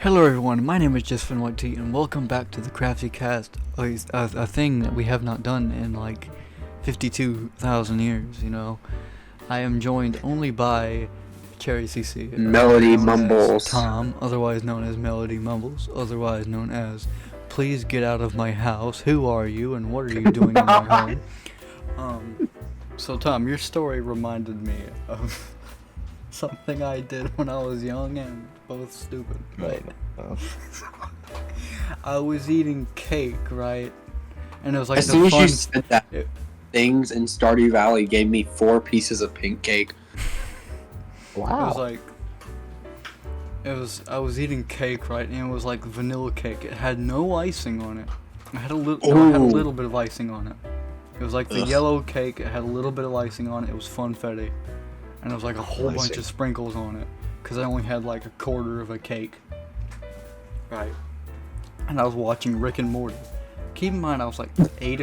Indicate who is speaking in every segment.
Speaker 1: Hello everyone, my name is JustSven and welcome back to the Crafticast, a thing that we have not done in like 52,000 years, you know. I am joined only by Cherry CC,
Speaker 2: Melody Mumbles,
Speaker 1: Tom, otherwise known as Melody Mumbles, otherwise known as Please Get Out of My House, Who Are You and What Are You Doing in My Home? So Tom, your story reminded me of something I did when I was young and both stupid, right? I was eating cake, right? And it was like
Speaker 2: as soon as you said that, things in Stardew Valley gave me 4 pieces of pink cake.
Speaker 1: Wow. I was eating cake, right? And it was like vanilla cake. It had no icing on it. It had a little bit of icing on it. It was like the yellow cake. It had a little bit of icing on it. It was funfetti. And there was like a whole bunch of sprinkles on it. Because I only had like a quarter of a cake. Right. And I was watching Rick and Morty. Keep in mind I was like 8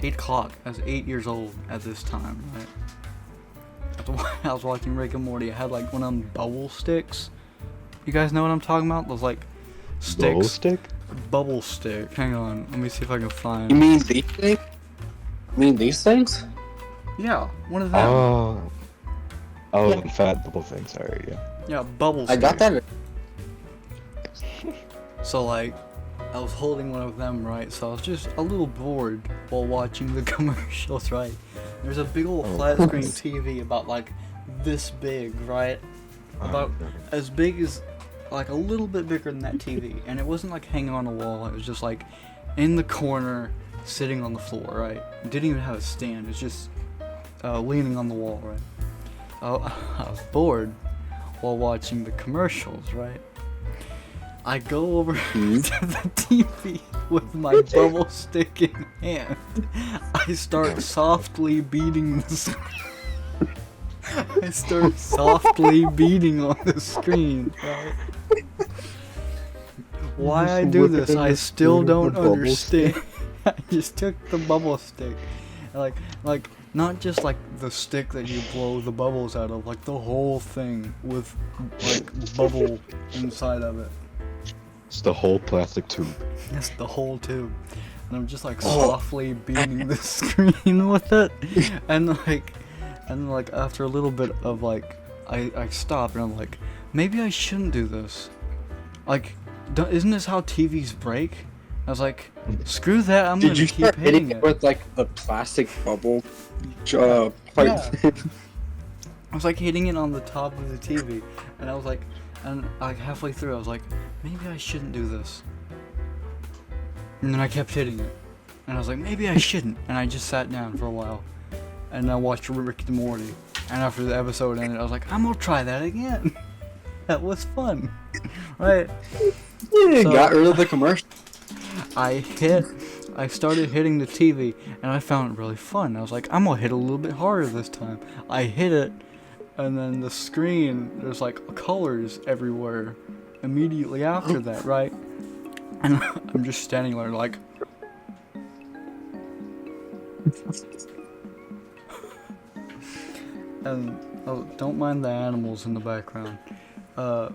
Speaker 1: o'clock. I was 8 years old at this time, right? I was watching Rick and Morty. I had like one of them bubble sticks. You guys know what I'm talking about? Those like sticks.
Speaker 3: Bubble stick?
Speaker 1: Bubble stick. Hang on. Let me see if I can find.
Speaker 2: You mean these things? You mean these things?
Speaker 1: Yeah, one of them.
Speaker 3: Oh,
Speaker 2: Yeah.
Speaker 3: the fat bubble thing. Sorry, yeah.
Speaker 1: Yeah, bubble stick.
Speaker 2: I got that.
Speaker 1: So like, I was holding one of them, right? So I was just a little bored while watching the commercials, right? There's a big old flat screen TV about like this big, right? About as big as, like a little bit bigger than that TV. And it wasn't like hanging on a wall. It was just like in the corner, sitting on the floor, right? It didn't even have a stand. It was just leaning on the wall, right? I was bored while watching the commercials, right? I go over to the TV with my bubble stick in hand. I start softly beating the screen. I start softly beating on the screen, right? Why I do this, I still don't understand. I just took the bubble stick, like not just like the stick that you blow the bubbles out of, like the whole thing with like bubble inside of it.
Speaker 3: It's the whole plastic tube.
Speaker 1: That's the whole tube. And I'm just like softly beating the screen with it. And like after a little bit of like, I stop and I'm like, maybe I shouldn't do this. Like, isn't this how TVs break? I was like, screw that, I'm gonna keep hitting it.
Speaker 2: With like the plastic bubble pipe?
Speaker 1: Yeah. I was like hitting it on the top of the TV. And I was like, and like halfway through I was like, maybe I shouldn't do this. And then I kept hitting it. And I was like, maybe I shouldn't. And I just sat down for a while. And I watched Rick and Morty. And after the episode ended, I was like, I'm gonna try that again. That was fun. Right?
Speaker 2: Yeah,
Speaker 1: So,
Speaker 2: got rid of the commercial.
Speaker 1: I started hitting the TV. And I found it really fun. I was like, I'm gonna hit a little bit harder this time. I hit it. And then the screen, there's like colors everywhere immediately after that, right? And I'm just standing there like... And, oh, don't mind the animals in the background. So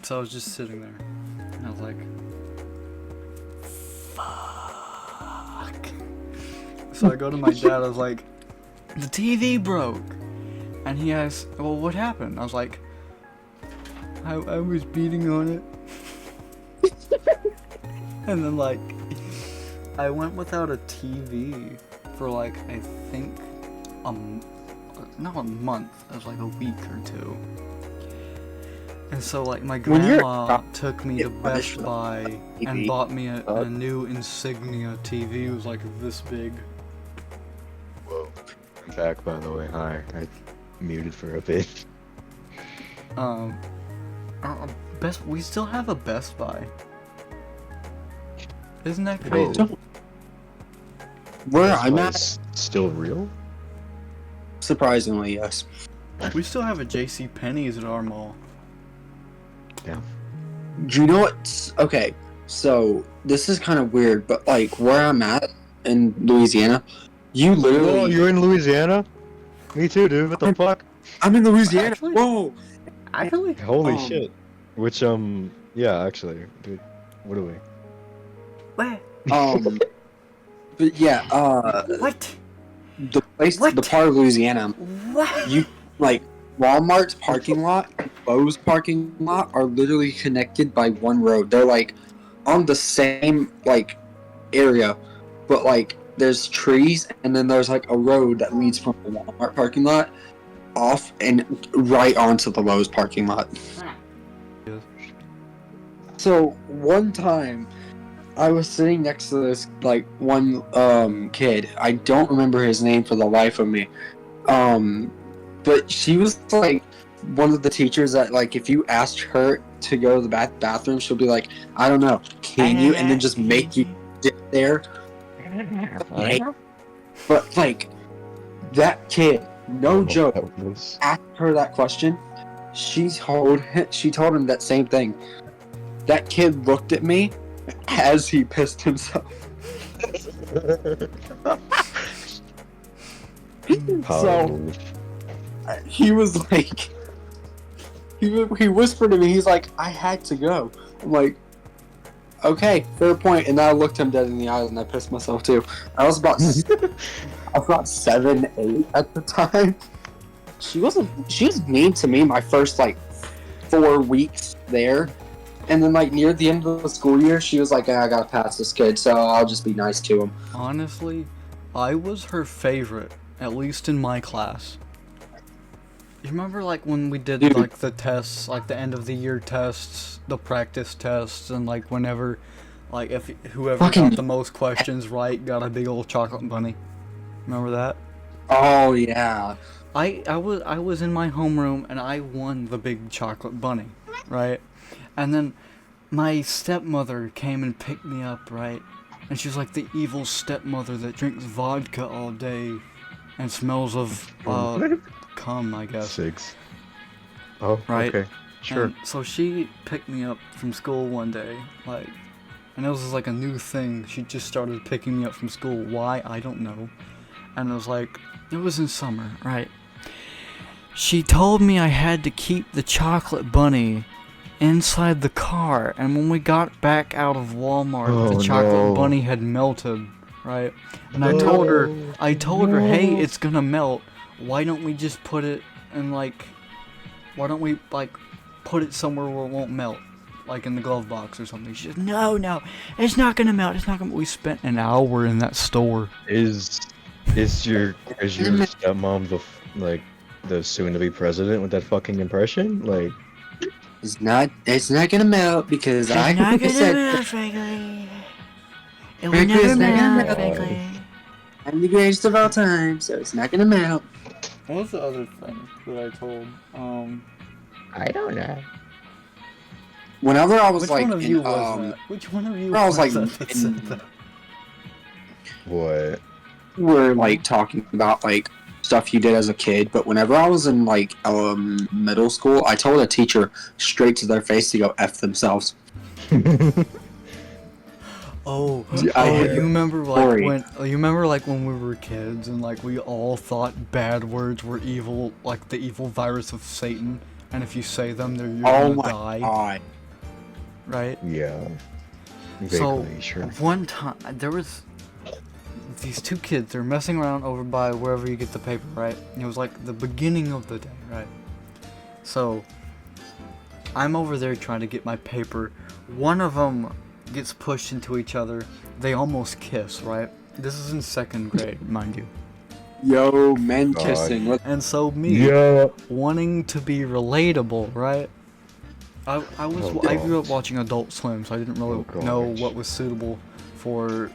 Speaker 1: I was just sitting there. And I was like... Fuck. So I go to my dad, I was like, the TV broke. And he asked, well, what happened? I was like, I was beating on it. And then, like, I went without a TV for, like, I think, not a month. It was, like, a week or two. And so, like, my grandma took me to Best Buy and bought me a new Insignia TV. It was, like, this big.
Speaker 3: Whoa. I'm back, by the way. Hi. I muted for a bit.
Speaker 1: We still have a Best Buy. Isn't that crazy?
Speaker 2: Where I'm at,
Speaker 3: still real?
Speaker 2: surprisingly, yes.
Speaker 1: We still have a J.C. Penney's at our mall.
Speaker 3: Yeah.
Speaker 2: Do you know what's okay? So this is kind of weird, but like where I'm at in Louisiana, you literally.
Speaker 3: Oh, you're in Louisiana? Me too, dude. What the fuck?
Speaker 2: I'm in Louisiana.
Speaker 1: Actually?
Speaker 2: Whoa.
Speaker 1: Actually?
Speaker 3: Holy shit. Which Yeah, actually, dude. What are we?
Speaker 1: Where?
Speaker 2: But yeah,
Speaker 1: What?
Speaker 2: the place,
Speaker 1: What?
Speaker 2: the part of Louisiana,
Speaker 1: What?
Speaker 2: you like Walmart's parking lot and Lowe's parking lot are literally connected by one road. They're like on the same like area, but like there's trees and then there's like a road that leads from the Walmart parking lot off and right onto the Lowe's parking lot. So one time I was sitting next to this like one kid. I don't remember his name for the life of me. But she was like one of the teachers that like if you asked her to go to the bathroom, she'll be like, I don't know, can you? And then just make you sit there. But like that kid, no joke, asked her that question. She told him that same thing. That kid looked at me as he pissed himself. So he was like, he whispered to me. He's like, I had to go. I'm like, okay, fair point. And I looked him dead in the eyes and I pissed myself too. I was about 7, 8 at the time. She was mean to me my first like 4 weeks there. And then, like, near the end of the school year, she was like, I gotta pass this kid, so I'll just be nice to him.
Speaker 1: Honestly, I was her favorite, at least in my class. You remember, like, when we did, like, the tests, like, the end of the year tests, the practice tests, and, like, whenever, like, if whoever got the most questions right got a big old chocolate bunny. Remember that?
Speaker 2: Oh, yeah.
Speaker 1: I was in my homeroom, and I won the big chocolate bunny, right? And then my stepmother came and picked me up, right? And she was like the evil stepmother that drinks vodka all day and smells of cum, I guess.
Speaker 3: 6. Oh,
Speaker 1: right?
Speaker 3: Okay, sure.
Speaker 1: And so she picked me up from school one day, like, and it was like a new thing. She just started picking me up from school. Why? I don't know. And it was like, it was in summer, right? She told me I had to keep the chocolate bunny inside the car, and when we got back out of Walmart, the chocolate bunny had melted, right? And I told her, hey, it's gonna melt. Why don't we just put it in like, why don't we like put it somewhere where it won't melt, like in the glove box or something? She said, no, it's not gonna melt. It's not gonna. We spent an hour in that store.
Speaker 3: Is your stepmom the soon-to-be president with that fucking impression? Like.
Speaker 2: It's not gonna melt because said
Speaker 1: frankly. It will never melt, frankly.
Speaker 2: I'm the greatest of all time, so it's not gonna melt.
Speaker 1: What was the other thing that I told?
Speaker 3: I don't know.
Speaker 2: Whenever I was
Speaker 1: Which
Speaker 2: like,
Speaker 1: one of you was that? Which one of you
Speaker 2: I was like,
Speaker 1: that said that?
Speaker 3: What?
Speaker 2: We're like talking about like stuff you did as a kid, but whenever I was in like middle school, I told a teacher straight to their face to go F themselves.
Speaker 1: You remember like when we were kids and like we all thought bad words were evil, like the evil virus of Satan, and if you say them, you're gonna die.
Speaker 2: God.
Speaker 1: Right?
Speaker 3: Yeah.
Speaker 1: So
Speaker 3: sure.
Speaker 1: one time there was these two kids. They're messing around over by wherever you get the paper, right? And it was like the beginning of the day, right? So I'm over there trying to get my paper. One of them gets pushed into each other. They almost kiss, right? This is in 2nd grade, mind you.
Speaker 2: Yo, men kissing.
Speaker 1: And so wanting to be relatable, right? I grew up watching Adult Swim, so I didn't really know what was suitable for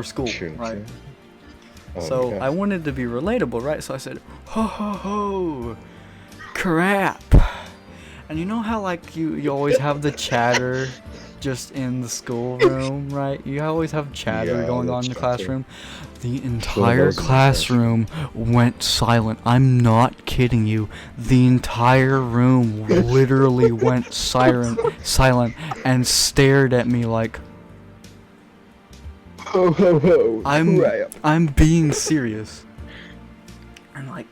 Speaker 1: school, right? So I wanted to be relatable, right? So I said, ho ho ho, crap. And you know how like you always have the chatter just in the schoolroom, right? You always have chatter going on in the classroom. The entire classroom went silent. I'm not kidding you. The entire room literally went silent and stared at me like,
Speaker 3: ho ho ho.
Speaker 1: I'm being serious. And like,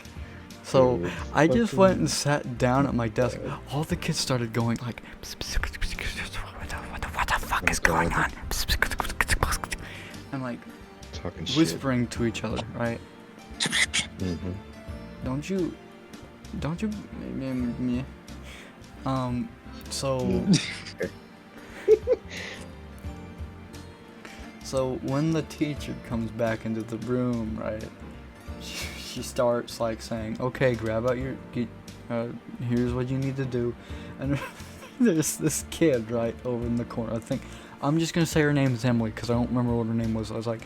Speaker 1: So
Speaker 3: Oh,
Speaker 1: I just
Speaker 3: fucking-
Speaker 1: went and sat down at my desk. All the kids started going like, what the fuck is going on? And like
Speaker 3: Talking shit.
Speaker 1: whispering to each other, right?
Speaker 3: Mm-hmm.
Speaker 1: Don't you, so, so when the teacher comes back into the room, right, she starts like saying, okay, grab out here's what you need to do, and there's this kid right over in the corner. I think, I'm just gonna say her name is Emily, because I don't remember what her name was. I was like,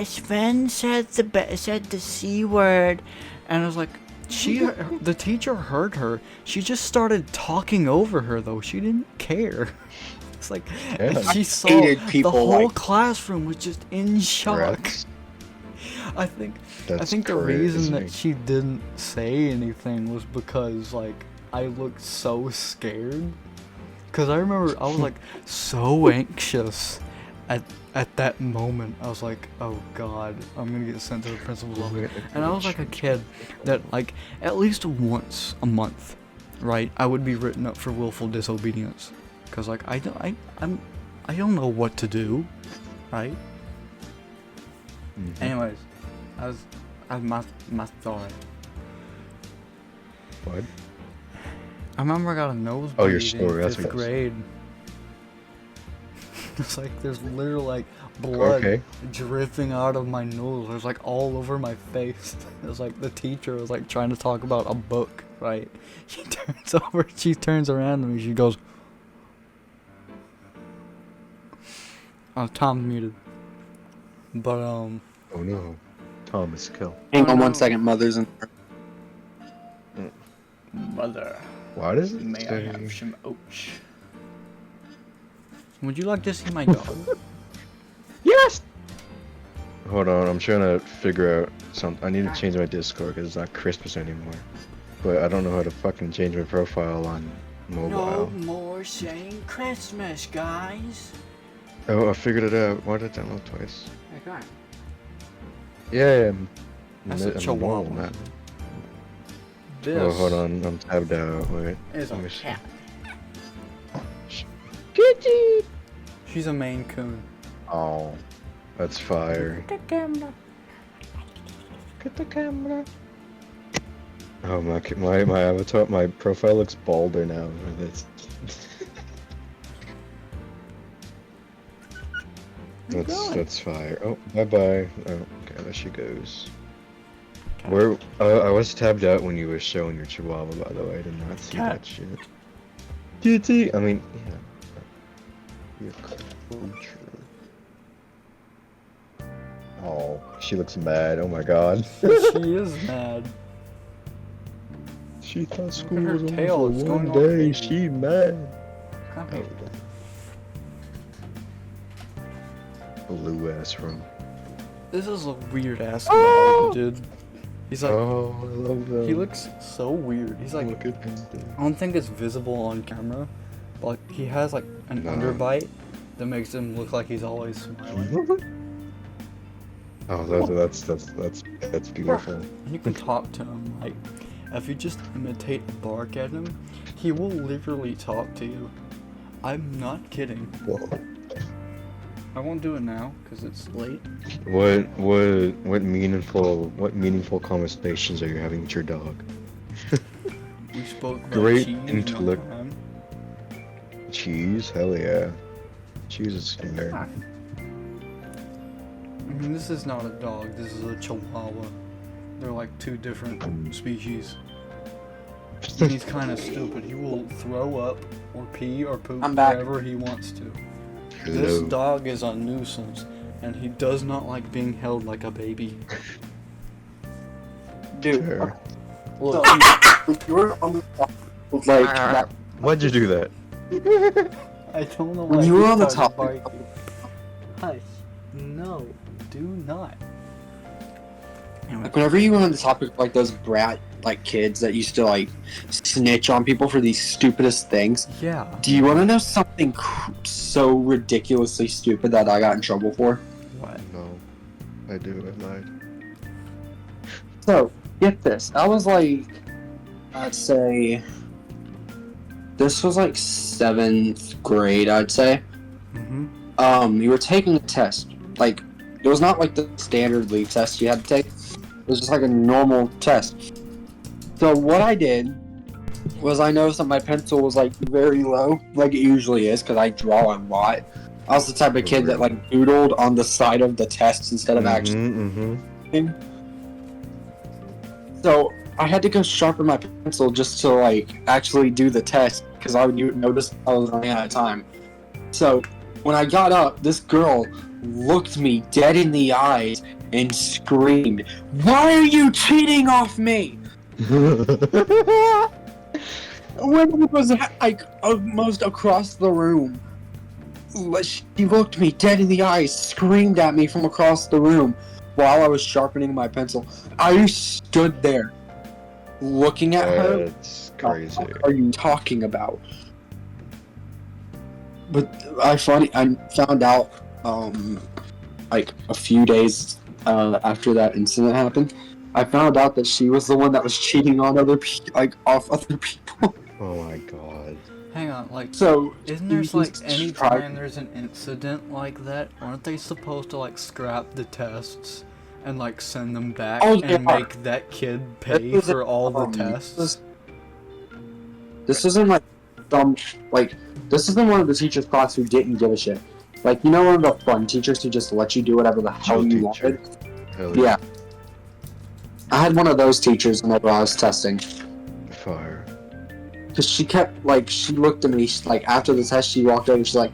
Speaker 1: Sven said the C word, and I was like, the teacher heard her. She just started talking over her though. She didn't care. It's like,
Speaker 3: Yeah.
Speaker 1: she saw
Speaker 2: hated
Speaker 1: the
Speaker 2: people
Speaker 1: whole
Speaker 2: like-
Speaker 1: classroom was just in shock.
Speaker 3: Rats.
Speaker 1: I think
Speaker 3: That's
Speaker 1: the reason that
Speaker 3: crazy.
Speaker 1: she didn't say anything was because like I looked so scared. Cause I remember I was like so anxious at that moment. I was like, oh god, I'm gonna get sent to the principal's office. And I was like a kid that like at least once a month, right, I would be written up for willful disobedience. Cause like I don't know what to do, right?
Speaker 3: Mhm.
Speaker 1: Anyways, my story.
Speaker 3: What?
Speaker 1: I remember I got a nosebleed
Speaker 3: Oh, your
Speaker 1: in
Speaker 3: story, that's
Speaker 1: 5th
Speaker 3: what it was.
Speaker 1: grade. It's like there's literally like blood
Speaker 3: Okay.
Speaker 1: dripping out of my nose. It was like all over my face. It was like the teacher was like trying to talk about a book, right? She turns around to me, she goes, oh, Tom's muted. But
Speaker 3: Oh no. Thomas kill.
Speaker 2: Hang
Speaker 1: Oh,
Speaker 2: on
Speaker 1: no.
Speaker 2: 1 second, mothers and
Speaker 1: mother,
Speaker 3: Why does it
Speaker 1: may I
Speaker 3: say...
Speaker 1: have some oats? Would you like to see my dog?
Speaker 3: Yes! Hold on, I'm trying to figure out something. I need to change my Discord because it's not Christmas anymore. But I don't know how to fucking change my profile on mobile.
Speaker 1: more saying Christmas, guys.
Speaker 3: Oh, I figured it out. Why did I download twice?
Speaker 1: Okay.
Speaker 3: Yeah,
Speaker 1: That's a
Speaker 3: I'm
Speaker 1: chihuahua.
Speaker 3: normal, man.
Speaker 1: This
Speaker 3: Oh, hold on, I'm tabbed out. Wait.
Speaker 1: is
Speaker 3: Let
Speaker 1: a
Speaker 3: me see.
Speaker 1: cat.
Speaker 3: Kitty!
Speaker 1: She's a Maine Coon.
Speaker 3: Oh, that's fire.
Speaker 1: The camera.
Speaker 3: Get the camera. Oh my avatar, my profile looks balder now. That's fire. Oh, bye bye. Oh, okay, there she goes.
Speaker 1: Cat.
Speaker 3: Where I was tabbed out when you were showing your chihuahua. By the way, I did not see
Speaker 1: Cat.
Speaker 3: that shit. Kitty. I mean, yeah. You're culture. Oh, she looks mad. Oh my god.
Speaker 1: She is mad.
Speaker 3: She thought
Speaker 1: at
Speaker 3: school
Speaker 1: her
Speaker 3: was only
Speaker 1: tail,
Speaker 3: for
Speaker 1: it's
Speaker 3: one
Speaker 1: going all
Speaker 3: day.
Speaker 1: crazy.
Speaker 3: She mad.
Speaker 1: Come
Speaker 3: Blue ass room.
Speaker 1: This is a weird ass dog, dude. He's like,
Speaker 3: Oh, I love that.
Speaker 1: he looks so weird. He's like,
Speaker 3: Look at him.
Speaker 1: I don't think it's visible on camera, but like, he has like an
Speaker 3: No.
Speaker 1: underbite that makes him look like he's always smiling.
Speaker 3: Oh, that's beautiful.
Speaker 1: And you can talk to him, like, if you just imitate a bark at him, he will literally talk to you. I'm not kidding.
Speaker 3: Whoa.
Speaker 1: I won't do it now, because it's late.
Speaker 3: What meaningful conversations are you having with your dog?
Speaker 1: We spoke about
Speaker 3: Great
Speaker 1: cheese one
Speaker 3: intellect.
Speaker 1: time.
Speaker 3: Cheese? Hell yeah. Cheese is scary.
Speaker 1: I mean, this is not a dog, this is a chihuahua. They're like two different species. And he's kind of stupid. He will throw up or pee or poop
Speaker 2: I'm back.
Speaker 1: wherever he wants to. This
Speaker 3: Hello.
Speaker 1: dog is a nuisance, and he does not like being held like a baby.
Speaker 2: dude.
Speaker 3: Sure.
Speaker 1: Look,
Speaker 2: If you were on the top, like that,
Speaker 3: Why'd you do that?
Speaker 1: I don't know
Speaker 2: when
Speaker 1: why
Speaker 2: you were
Speaker 1: he
Speaker 2: on the
Speaker 1: started
Speaker 2: topic,
Speaker 1: barking. Hush. No, do not. Anyway,
Speaker 2: like whenever you were on the topic of like those brat like kids that used to like snitch on people for these stupidest things.
Speaker 1: yeah.
Speaker 2: Do you want to know something so ridiculously stupid that I got in trouble for?
Speaker 1: What?
Speaker 3: No. I do, I lied.
Speaker 2: So, Get this. I was like, I'd say, this was like 7th grade, I'd say.
Speaker 1: Mm-hmm.
Speaker 2: You were taking a test. Like, it was not like the standard leave test you had to take. It was just like a normal test. So what I did was I noticed that my pencil was like very low, like it usually is, because I draw a lot. I was the type of kid that like doodled on the side of the test instead of actually. So I had to go sharpen my pencil just to like actually do the test because I would notice I was running out of time. So when I got up, this girl looked me dead in the eyes and screamed, "Why are you cheating off me?" When it was like almost across the room. She looked me dead in the eyes, screamed at me from across the room while I was sharpening my pencil. I stood there looking at her.
Speaker 3: That's crazy.
Speaker 2: What are you talking about? But I found out like a few days after that incident happened, I found out that she was the one that was cheating on other people, like off other people.
Speaker 3: Oh my god.
Speaker 1: Hang on, like,
Speaker 2: So
Speaker 1: isn't there like any time there's an incident like that, aren't they supposed to like scrap the tests and like send them back and make that kid pay for all the tests?
Speaker 2: This isn't like this isn't one of the teachers' class who didn't give a shit. Like, you know, one of the fun teachers who just let you do whatever the hell you wanted? Yeah. I had one of those teachers whenever I was testing.
Speaker 3: Fire.
Speaker 2: Because she kept, like, she looked at me, like, after the test, she walked over and she's like,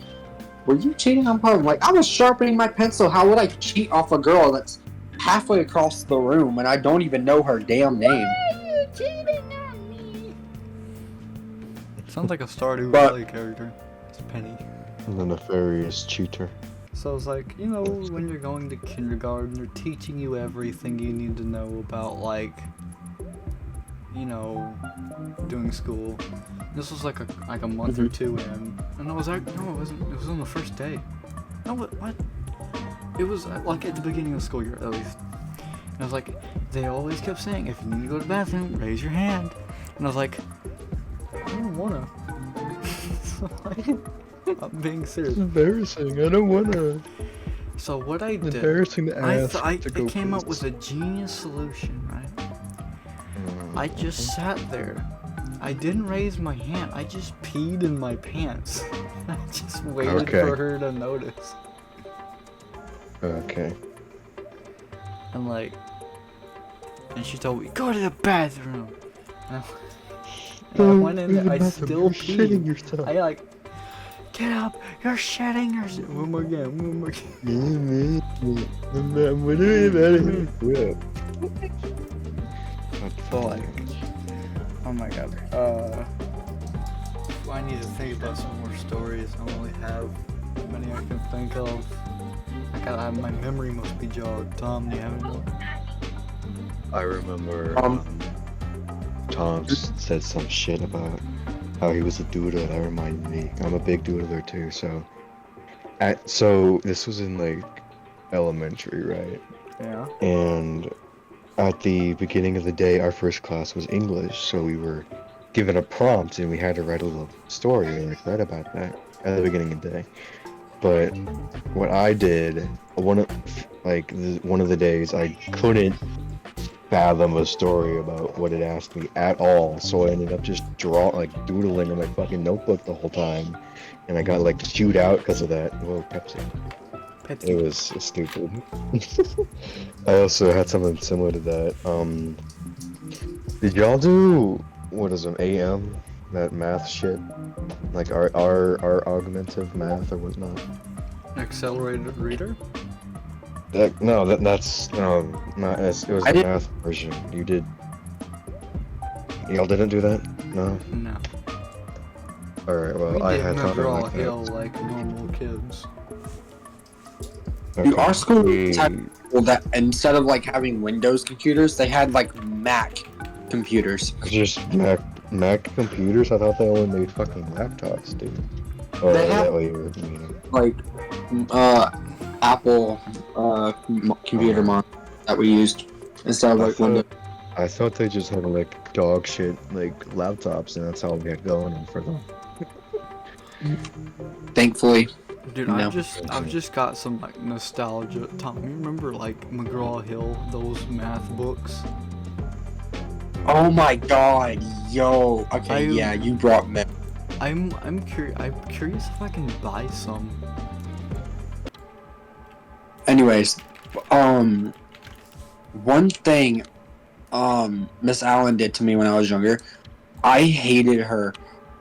Speaker 2: "Were you cheating on part?" I'm like, "I was sharpening my pencil. How would I cheat off a girl that's halfway across the room and I don't even know her damn name?"
Speaker 1: Why are you cheating on me? Sounds like a Stardew Valley character. It's Penny.
Speaker 3: The nefarious cheater.
Speaker 1: So it's like, you know, when you're going to kindergarten, they're teaching you everything you need to know about, like, you know, doing school. This was like a month or two in, and I was like, no, it wasn't. It was on the first day. No, what? It was like at the beginning of the school year, at least. And I was like, they always kept saying, if you need to go to the bathroom, raise your hand. And I was like, I don't wanna. So, like, I'm being serious.
Speaker 3: It's embarrassing. I don't wanna.
Speaker 1: So what I did,
Speaker 3: Embarrassing to ask.
Speaker 1: I came up with a genius solution, right? I just sat there. I didn't raise my hand. I just peed in my pants. I just waited for her to notice.
Speaker 3: Okay.
Speaker 1: And like, and she told me, "Go to the bathroom." And I went in there. I still peed.
Speaker 3: Yourself.
Speaker 1: I like, "Get up! You're shitting yourself." One more again. One more again. Like, oh my god. I need to think about some more stories. I only have many I can think of. My memory must be jogged. Tom, do you have any more?
Speaker 3: I remember Tom said some shit about how he was a doodler. That reminded me. I'm a big doodler too, so this was in like elementary, right?
Speaker 1: Yeah.
Speaker 3: And at the beginning of the day, our first class was English, so we were given a prompt and we had to write a little story and like write about that at the beginning of the day. But what I did, one of the days, I couldn't fathom a story about what it asked me at all, so I ended up just doodling in my fucking notebook the whole time, and I got like chewed out because of that. Whoa, Pepsi. It was stupid. I also had something similar to that. Did y'all do AM? That math shit, like our augmentative math or whatnot.
Speaker 1: Accelerated reader?
Speaker 3: It was a math version. You did. Y'all didn't do that? No.
Speaker 1: No.
Speaker 3: All right. Well,
Speaker 1: We
Speaker 3: I
Speaker 1: didn't
Speaker 3: had something
Speaker 1: draw
Speaker 3: like
Speaker 1: hill
Speaker 3: that.
Speaker 1: like normal kids.
Speaker 2: Our school that instead of like having Windows computers, they had like Mac computers.
Speaker 3: Just Mac computers? I thought they only made fucking laptops, dude. Oh,
Speaker 2: They have-
Speaker 3: that way you were meaning.
Speaker 2: Like Apple computer mod that we used instead of like Windows.
Speaker 3: I thought they just had like dog shit like laptops, and that's how we had going for them.
Speaker 2: Thankfully,
Speaker 1: Dude,
Speaker 2: No.
Speaker 1: I've just got some like nostalgia. Tom, you remember like McGraw-Hill, those math books?
Speaker 2: oh my god, yo. Okay,
Speaker 1: I-
Speaker 2: yeah, you brought me.
Speaker 1: I'm curious if I can buy some.
Speaker 2: Anyways, one thing, Miss Allen did to me when I was younger, I hated her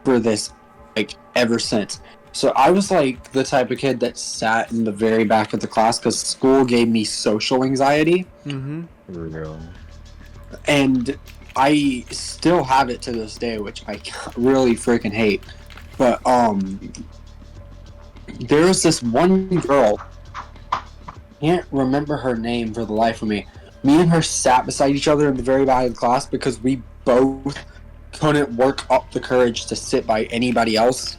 Speaker 2: for this, like, ever since. So I was like the type of kid that sat in the very back of the class because school gave me social anxiety,
Speaker 1: Mm-hmm.
Speaker 3: Real.
Speaker 2: and I still have it to this day, which I really freaking hate. But there was this one girl. Can't remember her name for the life of me. Me and her sat beside each other in the very back of the class because we both couldn't work up the courage to sit by anybody else.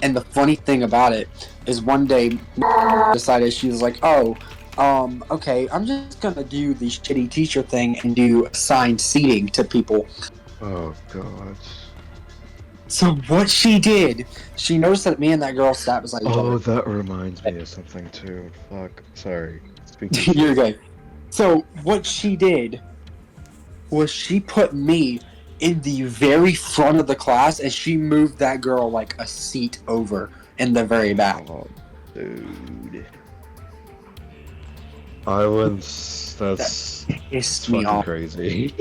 Speaker 2: And the funny thing about it is one day decided she was like, oh, okay, I'm just gonna do the shitty teacher thing and do assigned seating to people.
Speaker 3: Oh god.
Speaker 2: So what she did, she noticed that me and that girl sat beside each
Speaker 3: Oh,
Speaker 2: other.
Speaker 3: that reminds me of something too. Fuck. Sorry. Speaking
Speaker 2: You're good. So what she did was she put me in the very front of the class and she moved that girl like a seat over in the very back.
Speaker 3: Oh, dude. That's
Speaker 2: Pissed me
Speaker 3: fucking
Speaker 2: off.
Speaker 3: crazy.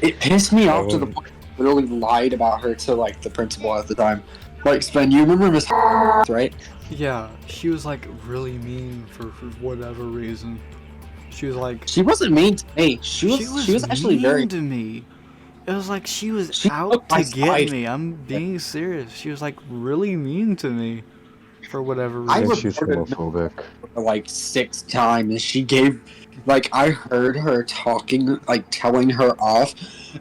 Speaker 2: It pissed me off to the
Speaker 3: Oh.
Speaker 2: point I literally lied about her to like the principal at the time. Like, Sven, you remember Miss right?
Speaker 1: Yeah, she was like really mean for whatever reason. She was like,
Speaker 2: She wasn't mean to me. She was actually
Speaker 1: mean
Speaker 2: very.
Speaker 1: to me. It was like she was
Speaker 2: She
Speaker 1: out
Speaker 2: took my
Speaker 1: to get
Speaker 2: side.
Speaker 1: me. I'm being serious. She was like really mean to me for whatever
Speaker 2: I
Speaker 1: reason.
Speaker 3: think she's
Speaker 2: reported
Speaker 3: homophobic.
Speaker 2: like 6 times and she gave like I heard her talking like telling her off,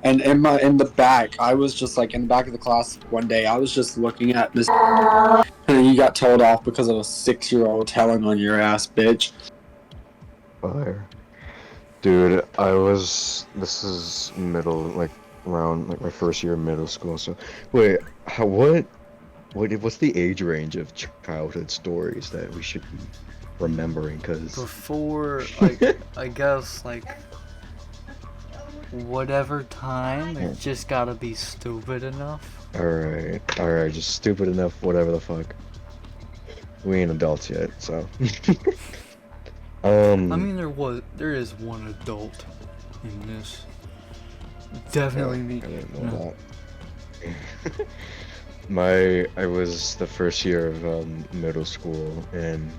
Speaker 2: and in the back I was just like in the back of the class one day I was just looking at Miss and then you got told off because of a 6-year-old telling on your ass, bitch.
Speaker 3: Fire. Dude, this is middle, like, around, like, my first year of middle school, so, wait, what's the age range of childhood stories that we should be remembering, because...
Speaker 1: Before, like, I guess, like, whatever time, it just gotta be stupid enough.
Speaker 3: Alright, just stupid enough, whatever the fuck. We ain't adults yet, so...
Speaker 1: I mean, there is one adult in this. Definitely me.
Speaker 3: I didn't
Speaker 1: No.
Speaker 3: know that. I was the first year of middle school, and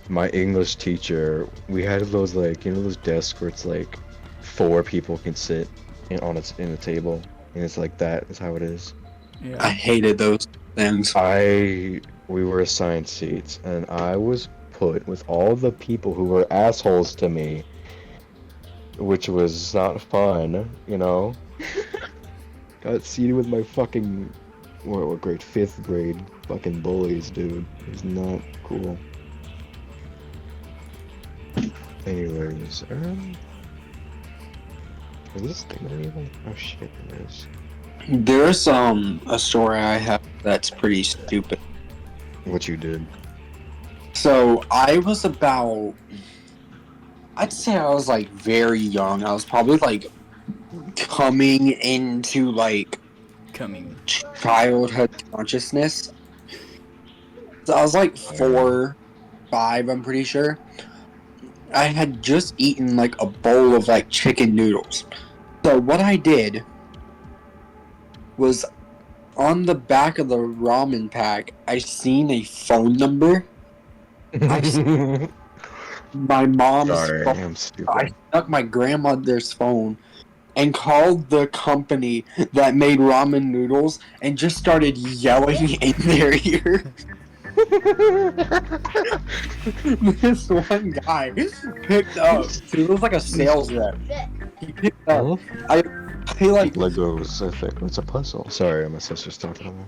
Speaker 3: my English teacher, we had those, like, you know, those desks where it's like 4 people can sit in a table, and it's like that is how it is.
Speaker 2: I
Speaker 1: Yeah.
Speaker 2: hated those things.
Speaker 3: We were assigned seats, and I was put with all the people who were assholes to me, which was not fun, you know. Got seated with my fucking what grade? 5th grade fucking bullies, dude. It was not cool. Anyways, is this thing even? Oh shit, it is.
Speaker 2: There's a story I have that's pretty stupid.
Speaker 3: What you did?
Speaker 2: So I was about, I'd say I was like very young. I was probably like coming into like
Speaker 1: Coming.
Speaker 2: childhood consciousness. So I was like 4, 5, I'm pretty sure. I had just eaten like a bowl of like chicken noodles. So what I did was on the back of the ramen pack, I seen a phone number. My mom's
Speaker 3: Sorry,
Speaker 2: phone.
Speaker 3: I'm stupid.
Speaker 2: I stuck my grandmother's phone and called the company that made ramen noodles and just started yelling in their ear. This one guy picked up. He was like a sales rep. He picked up. I like.
Speaker 3: Legos, I think. It's a puzzle. Sorry, my sister's talking to me.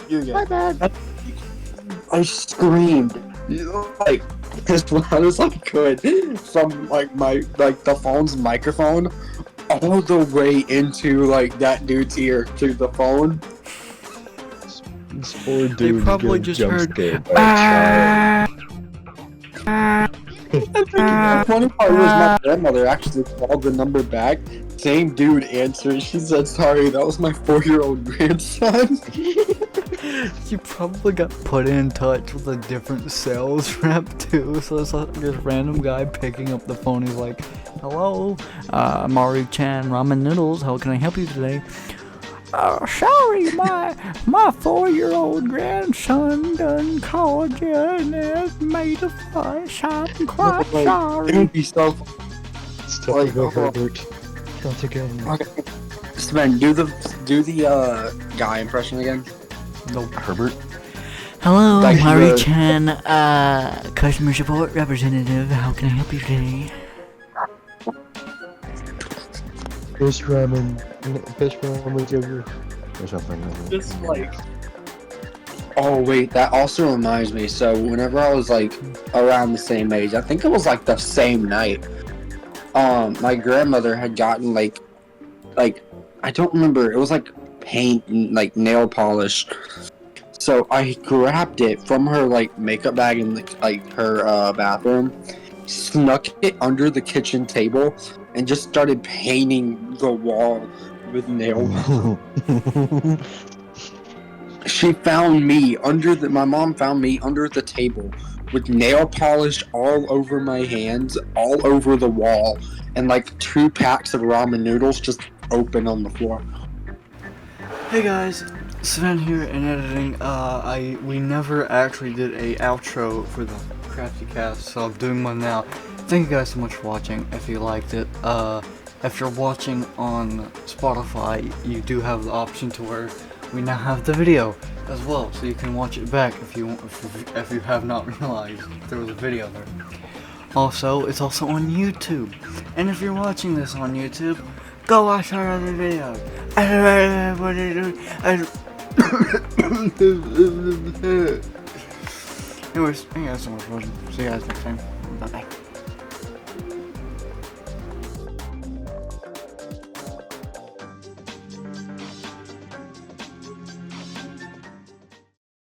Speaker 2: You're good. I screamed like as loud as I could from like my the phone's microphone all the way into like that dude's ear through the phone.
Speaker 3: This poor dude
Speaker 1: They
Speaker 3: is
Speaker 1: probably
Speaker 3: getting
Speaker 1: just
Speaker 3: jump
Speaker 1: heard,
Speaker 3: scared by a child.
Speaker 2: The funny part was my grandmother actually called the number back. Same dude answered. She said, "Sorry, that was my 4-year-old grandson."
Speaker 1: You probably got put in touch with a different sales rep too. So it's like this random guy picking up the phone. He's like, "Hello, Mari-chan ramen noodles. How can I help you today?" Sorry, my 4-year-old grandson done called you and has made a fuss. I'm quite
Speaker 2: It
Speaker 1: sorry.
Speaker 2: would be so.
Speaker 3: It's time to go, Herbert. Time to go.
Speaker 2: Okay. Sven, do the guy impression again.
Speaker 1: Nope.
Speaker 3: Herbert?
Speaker 1: Hello,
Speaker 2: Like the-
Speaker 1: Mari-chan, customer support representative. How can I help you today?
Speaker 3: Fish ramen with yogurt. Or something.
Speaker 2: Just like. Oh wait, that also reminds me. So whenever I was like around the same age, I think it was like the same night. My grandmother had gotten like I don't remember. It was like paint and like nail polish. So I grabbed it from her like makeup bag in like her bathroom, snuck it under the kitchen table, and just started painting the wall with nail. She found me my mom found me under the table with nail polish all over my hands, all over the wall, and like 2 packs of ramen noodles just open on the floor.
Speaker 1: Hey guys, Sven here in editing. We never actually did a outro for the Crafticast, so I'm doing one now. Thank you guys so much for watching. If you liked it, if you're watching on Spotify, you do have the option to where we now have the video as well, so you can watch it back if you have not realized there was a video there. Also, it's also on YouTube, and if you're watching this on YouTube, go watch our other videos. Anyways, thank you guys so much for watching. See you guys next time. Bye bye.